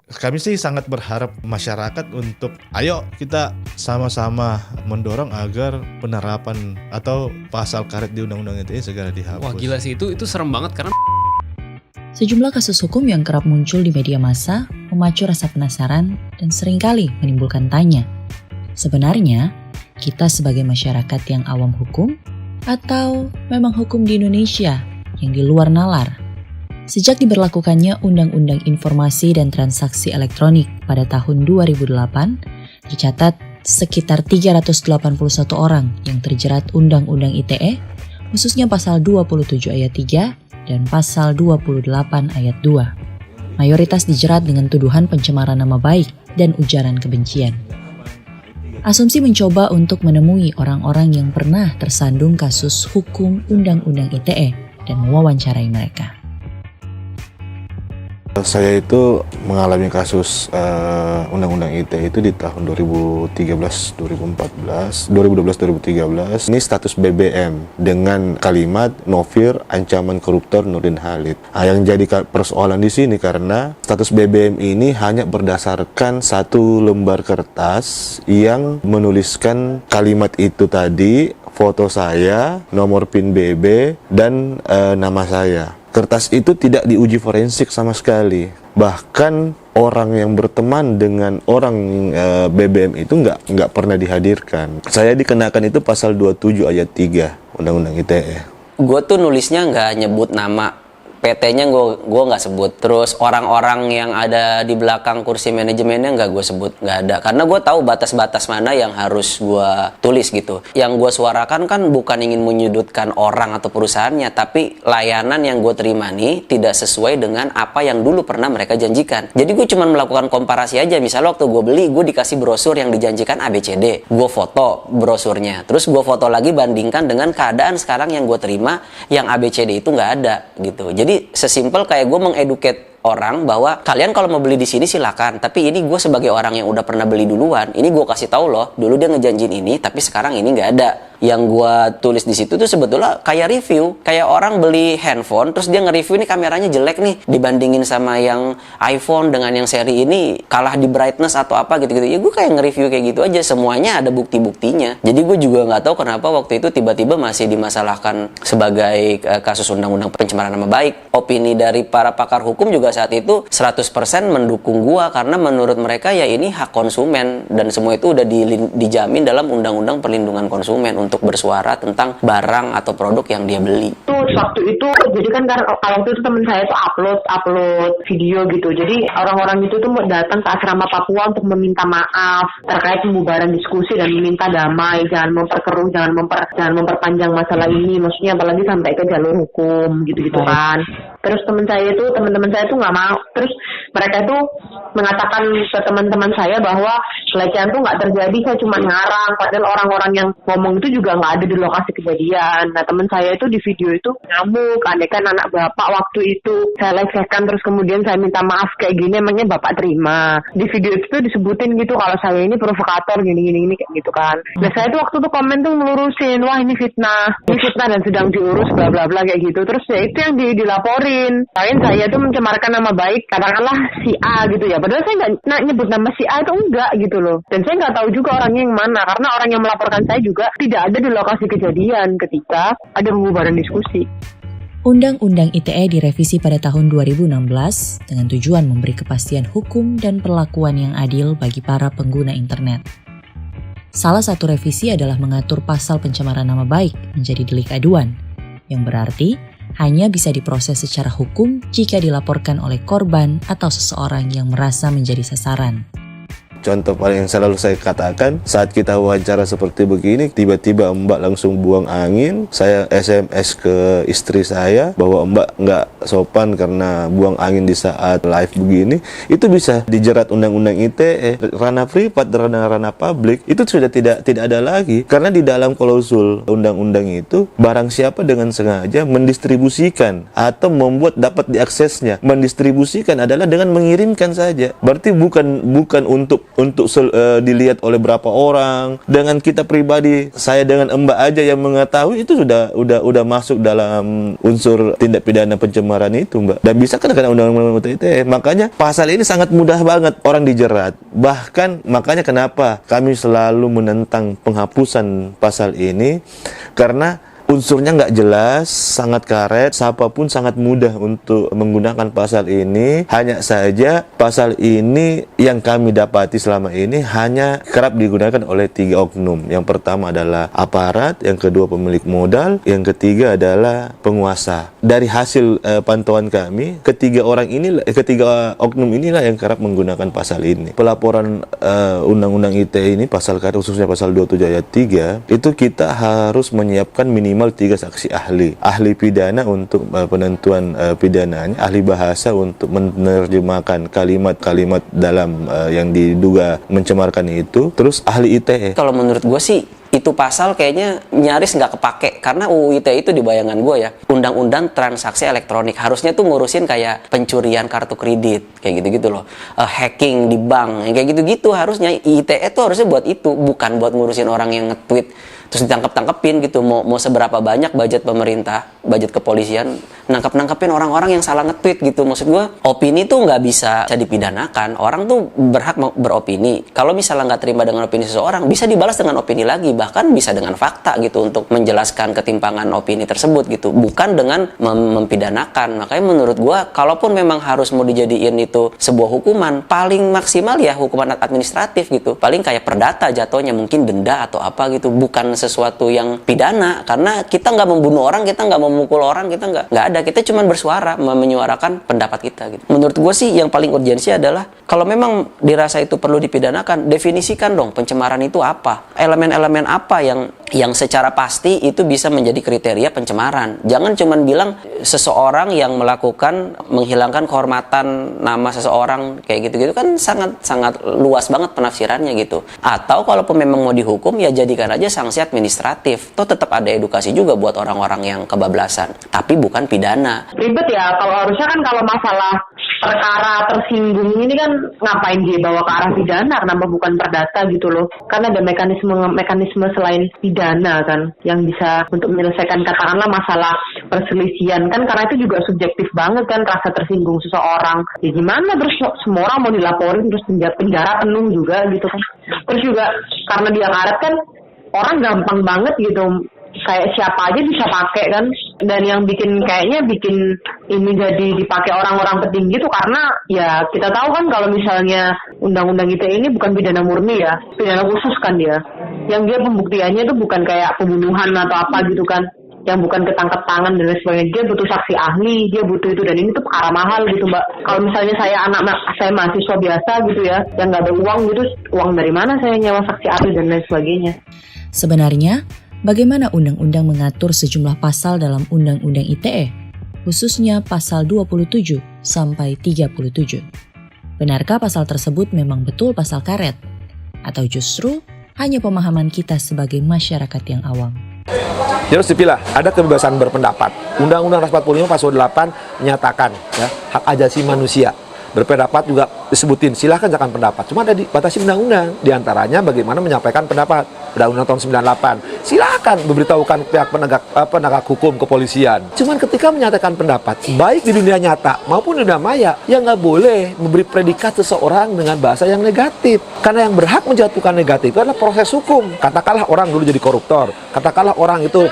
Kami sih sangat berharap masyarakat untuk ayo kita sama-sama mendorong agar penerapan atau pasal karet di Undang-Undang ITE segera dihapus. Wah gila sih, itu serem banget karena Sejumlah kasus hukum yang kerap muncul di media massa memacu rasa penasaran dan seringkali menimbulkan tanya. Sebenarnya, kita sebagai masyarakat yang awam hukum atau memang hukum di Indonesia yang di luar nalar? Sejak diberlakukannya Undang-Undang Informasi dan Transaksi Elektronik pada tahun 2008, tercatat sekitar 381 orang yang terjerat Undang-Undang ITE, khususnya pasal 27 ayat 3 dan pasal 28 ayat 2. Mayoritas dijerat dengan tuduhan pencemaran nama baik dan ujaran kebencian. Asumsi mencoba untuk menemui orang-orang yang pernah tersandung kasus hukum Undang-Undang ITE dan mewawancarai mereka. Saya itu mengalami kasus Undang-Undang ITE itu di tahun 2012-2013. Ini status BBM dengan kalimat Novir ancaman koruptor Nurdin Halid. Yang jadi persoalan di sini karena status BBM ini hanya berdasarkan satu lembar kertas yang menuliskan kalimat itu tadi, foto saya, nomor PIN BB, dan nama saya. Kertas itu tidak diuji forensik sama sekali. Bahkan orang yang berteman dengan orang BBM itu nggak pernah dihadirkan. Saya dikenakan itu pasal 27 ayat 3 Undang-Undang ITE. Gue tuh nulisnya nggak nyebut nama. PT-nya gue nggak sebut. Terus orang-orang yang ada di belakang kursi manajemennya nggak gue sebut, nggak ada. Karena gue tahu batas-batas mana yang harus gue tulis gitu. Yang gue suarakan kan bukan ingin menyudutkan orang atau perusahaannya, tapi layanan yang gue terima nih tidak sesuai dengan apa yang dulu pernah mereka janjikan. Jadi gue cuma melakukan komparasi aja. Misalnya waktu gue beli, gue dikasih brosur yang dijanjikan ABCD. Gue foto brosurnya. Terus gue foto lagi bandingkan dengan keadaan sekarang yang gue terima, yang ABCD itu nggak ada gitu. Jadi sesimpel kayak gue mengeduket orang bahwa kalian kalau mau beli di sini silakan, tapi ini gue sebagai orang yang udah pernah beli duluan, ini gue kasih tahu loh, dulu dia ngejanjin ini, tapi sekarang ini nggak ada. Yang gue tulis di situ tuh sebetulnya kayak review, kayak orang beli handphone terus dia nge-review ini kameranya jelek nih dibandingin sama yang iPhone dengan yang seri ini kalah di brightness atau apa gitu-gitu. Ya gue kayak nge-review kayak gitu aja, semuanya ada bukti-buktinya. Jadi gue juga nggak tahu kenapa waktu itu tiba-tiba masih dimasalahkan sebagai kasus undang-undang pencemaran nama baik. Opini dari para pakar hukum juga saat itu 100% mendukung gue karena menurut mereka ya ini hak konsumen dan semua itu udah dijamin dalam undang-undang perlindungan konsumen untuk bersuara tentang barang atau produk yang dia beli. Waktu itu jadi kan kalau waktu itu teman saya tuh upload video gitu. Jadi orang-orang itu tuh mau datang ke asrama Papua untuk meminta maaf terkait pembubaran diskusi dan meminta damai, jangan memperkeruh, jangan memperpanjang masalah ini. Maksudnya apalagi sampai ke jalur hukum gitu-gitu kan. Terus teman-teman saya tuh nggak mau. Terus mereka tuh mengatakan ke teman-teman saya bahwa pelecehan tuh nggak terjadi, saya cuma ngarang. Padahal orang-orang yang ngomong itu juga nggak ada di lokasi kejadian. Nah teman saya itu di video itu ngamuk, andekan anak bapak waktu itu saya lecehkan terus kemudian saya minta maaf kayak gini, emangnya bapak terima? Di video itu tuh disebutin gitu kalau saya ini provokator gini kayak gitu kan. Nah saya tuh waktu tuh komen tuh melurusin, wah ini fitnah dan sedang diurus bla bla bla kayak gitu. Terus ya itu yang dilaporin. Lain saya tuh mencemarkan nama baik katakanlah si A gitu ya. Padahal saya nggak nyebut nama si A itu enggak gitu loh. Dan saya nggak tahu juga orangnya yang mana karena orang yang melaporkan saya juga tidak ada di lokasi kejadian ketika ada pembubaran diskusi. Undang-Undang ITE direvisi pada tahun 2016 dengan tujuan memberi kepastian hukum dan perlakuan yang adil bagi para pengguna internet. Salah satu revisi adalah mengatur pasal pencemaran nama baik menjadi delik aduan, yang berarti hanya bisa diproses secara hukum jika dilaporkan oleh korban atau seseorang yang merasa menjadi sasaran. Contoh paling yang selalu saya katakan, saat kita wawancara seperti begini, tiba-tiba Mbak langsung buang angin. Saya SMS ke istri saya bahwa Mbak nggak sopan karena buang angin di saat live begini. Itu bisa dijerat Undang-Undang ITE. Ranah privat, ranah publik, itu sudah tidak ada lagi. Karena di dalam klausul undang-undang itu, barang siapa dengan sengaja mendistribusikan atau membuat dapat diaksesnya. Mendistribusikan adalah dengan mengirimkan saja. Berarti bukan untuk untuk dilihat oleh berapa orang. Dengan kita pribadi, saya dengan Mbak aja yang mengetahui itu udah masuk dalam unsur tindak pidana pencemaran itu, Mbak. Dan bisa kena undang-undang ITE. Makanya pasal ini sangat mudah banget orang dijerat. Bahkan makanya kenapa kami selalu menentang penghapusan pasal ini, karena unsurnya nggak jelas, sangat karet, siapapun sangat mudah untuk menggunakan pasal ini. Hanya saja pasal ini yang kami dapati selama ini hanya kerap digunakan oleh 3 oknum. Yang pertama adalah aparat, yang kedua pemilik modal, yang ketiga adalah penguasa. Dari hasil pantauan kami, ketiga oknum inilah yang kerap menggunakan pasal ini. Pelaporan Undang-Undang ITE ini, pasal karet khususnya pasal 27 ayat 3, itu kita harus menyiapkan minimal 3 saksi ahli pidana untuk penentuan pidananya, ahli bahasa untuk menerjemahkan kalimat-kalimat dalam yang diduga mencemarkan itu, terus ahli ITE. Kalau menurut gue sih itu pasal kayaknya nyaris nggak kepake, karena UU ITE itu di bayangan gue ya, undang-undang transaksi elektronik, harusnya tuh ngurusin kayak pencurian kartu kredit kayak gitu-gitu loh, hacking di bank kayak gitu-gitu. Harusnya ITE tuh harusnya buat itu, bukan buat ngurusin orang yang nge-tweet terus ditangkep-tangkepin gitu. Mau seberapa banyak budget pemerintah, budget kepolisian, nangkep-nangkepin orang-orang yang salah nge-tweet gitu. Maksud gue, opini tuh nggak bisa dipidanakan. Orang tuh berhak beropini. Kalau misalnya nggak terima dengan opini seseorang, bisa dibalas dengan opini lagi, bahkan bisa dengan fakta gitu untuk menjelaskan ketimpangan opini tersebut gitu, bukan dengan mempidanakan. Makanya menurut gue, kalaupun memang harus mau dijadiin itu sebuah hukuman, paling maksimal ya hukuman administratif gitu, paling kayak perdata jatuhnya, mungkin denda atau apa gitu, bukan sesuatu yang pidana. Karena kita nggak membunuh orang, kita nggak memukul orang, kita nggak ada, kita cuma bersuara, menyuarakan pendapat kita gitu. Menurut gue sih yang paling urgensi adalah kalau memang dirasa itu perlu dipidanakan, definisikan dong pencemaran itu apa, elemen-elemen apa yang secara pasti itu bisa menjadi kriteria pencemaran. Jangan cuma bilang seseorang yang melakukan menghilangkan kehormatan nama seseorang kayak gitu-gitu, kan sangat luas banget penafsirannya gitu. Atau kalaupun memang mau dihukum, ya jadikan aja sanksi administratif. Toh tetap ada edukasi juga buat orang-orang yang kebablasan, tapi bukan pidana. Ribet ya, kalau harusnya kan kalau masalah perkara tersinggung ini kan ngapain dia bawa ke arah pidana, kenapa bukan perdata gitu loh. Karena ada mekanisme selain pidana kan yang bisa untuk menyelesaikan katakanlah masalah perselisihan kan, karena itu juga subjektif banget kan rasa tersinggung seseorang. Ya gimana terus semua orang mau dilaporin terus penjara penuh juga gitu kan. Terus juga karena dia karet kan orang gampang banget gitu, kayak siapa aja bisa pakai kan. Dan yang bikin ini jadi dipakai orang-orang petinggi itu karena ya kita tahu kan kalau misalnya undang-undang ITE ini bukan pidana murni ya, pidana khusus kan dia. Yang dia pembuktiannya itu bukan kayak pembunuhan atau apa gitu kan, yang bukan ketangkep tangan dan lain sebagainya. Dia butuh saksi ahli, dia butuh itu, dan ini tuh perkara mahal gitu Mbak. Kalau misalnya saya mahasiswa biasa gitu ya, yang nggak ada uang gitu, uang dari mana saya nyewa saksi ahli dan lain sebagainya. Sebenarnya, bagaimana undang-undang mengatur sejumlah pasal dalam Undang-Undang ITE, khususnya pasal 27 sampai 37? Benarkah pasal tersebut memang betul pasal karet? Atau justru hanya pemahaman kita sebagai masyarakat yang awam? Harus dipilah, ada kebebasan berpendapat. Undang-Undang 45 pasal 8 menyatakan ya, hak asasi manusia. Berpendapat juga disebutin, silahkan jangan pendapat. Cuma ada dibatasi undang-undang. Di antaranya bagaimana menyampaikan pendapat. Undang-Undang tahun 98. Silahkan memberitahukan pihak penegak hukum, kepolisian. Cuman ketika menyatakan pendapat, baik di dunia nyata maupun di dunia maya, ya nggak boleh memberi predikat seseorang dengan bahasa yang negatif. Karena yang berhak menjatuhkan negatif itu adalah proses hukum. Katakanlah orang dulu jadi koruptor. Katakanlah orang itu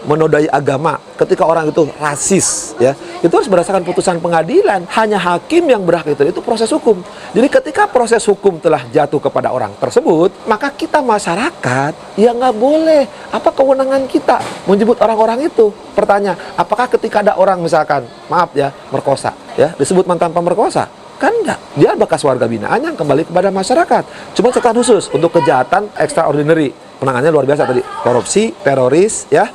menodai agama. Ketika orang itu rasis, ya itu harus berdasarkan putusan pengadilan. Hanya hakim yang berhak itu proses hukum. Jadi ketika proses hukum telah jatuh kepada orang tersebut, maka kita masyarakat ya nggak boleh. Apa kewenangan kita menyebut orang-orang itu? Pertanyaan, apakah ketika ada orang misalkan, maaf ya, merkosa, ya disebut mantan pemerkosa? Kan enggak. Dia bekas warga binaan yang kembali kepada masyarakat. Cuma catatan khusus untuk kejahatan extraordinary. Penanganannya luar biasa tadi. Korupsi, teroris, ya.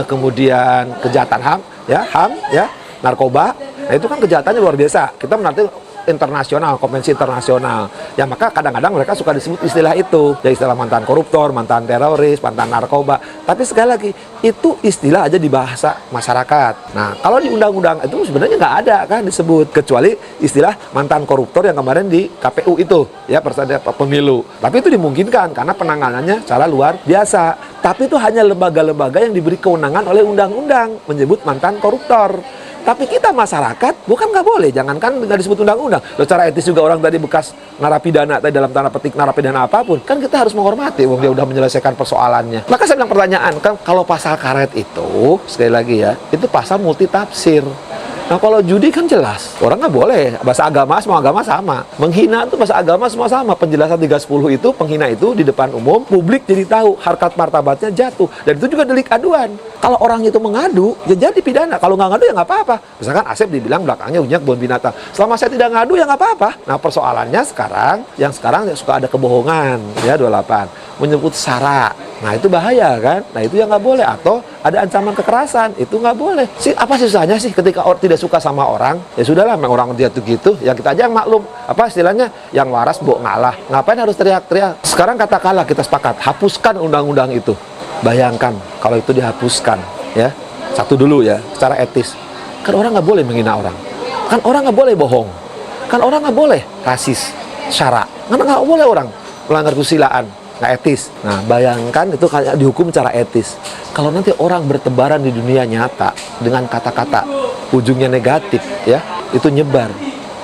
Kemudian kejahatan HAM, ya, narkoba. Nah itu kan kejahatannya luar biasa. Kita nanti internasional, konvensi internasional. Ya maka kadang-kadang mereka suka disebut istilah itu, ya istilah mantan koruptor, mantan teroris, mantan narkoba. Tapi sekali lagi itu istilah aja di bahasa masyarakat. Nah kalau di undang-undang itu sebenarnya nggak ada kan disebut, kecuali istilah mantan koruptor yang kemarin di KPU itu, ya Persatuan Pemilu. Tapi itu dimungkinkan karena penanganannya secara luar biasa. Tapi itu hanya lembaga-lembaga yang diberi kewenangan oleh undang-undang menyebut mantan koruptor. Tapi kita masyarakat bukan nggak boleh, jangankan nggak disebut undang-undang. Secara etis juga orang tadi bekas narapidana, tadi dalam tanda petik narapidana apapun, kan kita harus menghormati, wong dia udah menyelesaikan persoalannya. Maka saya bilang pertanyaan, kan kalau pasal karet itu, sekali lagi ya, itu pasal multi tafsir. Nah kalau judi kan jelas, orang nggak boleh, bahasa agama semua agama sama. Menghina itu bahasa agama semua sama. Penjelasan 310 itu, penghina itu di depan umum, publik jadi tahu, harkat martabatnya jatuh. Dan itu juga delik aduan. Kalau orang itu mengadu, ya jadi pidana. Kalau nggak ngadu ya nggak apa-apa. Misalkan Asep dibilang belakangnya unyak kebun binatang. Selama saya tidak ngadu ya nggak apa-apa. Nah persoalannya sekarang suka ada kebohongan, ya 28. Menyebut sara. Nah itu bahaya kan. Nah itu yang nggak boleh. Atau ada ancaman kekerasan, itu nggak boleh. Apa susahnya sih ketika orang tidak suka sama orang? Ya sudahlah, memang orang dia tuh gitu. Ya kita aja yang maklum. Apa istilahnya? Yang waras bok ngalah. Ngapain harus teriak-teriak? Sekarang katakanlah kita sepakat, hapuskan undang-undang itu. Bayangkan kalau itu dihapuskan, ya. Satu dulu ya, secara etis. Kan orang nggak boleh menghina orang. Kan orang nggak boleh bohong. Kan orang nggak boleh rasis, syara. Kan nggak boleh orang melanggar kesusilaan. Nggak etis. Nah, bayangkan itu kayak dihukum secara etis. Kalau nanti orang bertebaran di dunia nyata dengan kata-kata ujungnya negatif, ya, itu nyebar.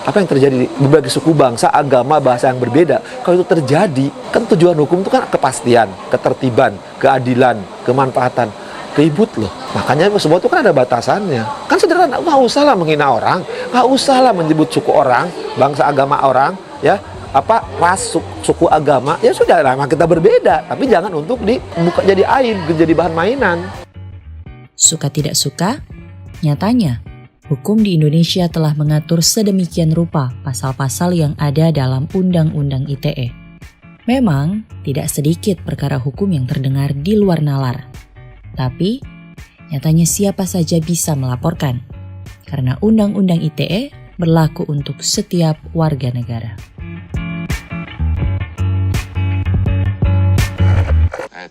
Apa yang terjadi di berbagai suku bangsa, agama, bahasa yang berbeda? Kalau itu terjadi, kan tujuan hukum itu kan kepastian, ketertiban, keadilan, kemanfaatan. Ribut loh. Makanya semua itu kan ada batasannya. Kan sederhana, nggak usah lah menghina orang, nggak usah lah menyebut suku orang, bangsa, agama orang, ya. Apa ras, suku agama, ya sudah memang kita berbeda, tapi jangan untuk dibuka jadi aib, jadi bahan mainan. Suka tidak suka, nyatanya hukum di Indonesia telah mengatur sedemikian rupa pasal-pasal yang ada dalam Undang-Undang ITE. Memang tidak sedikit perkara hukum yang terdengar di luar nalar, tapi nyatanya siapa saja bisa melaporkan, karena Undang-Undang ITE berlaku untuk setiap warga negara.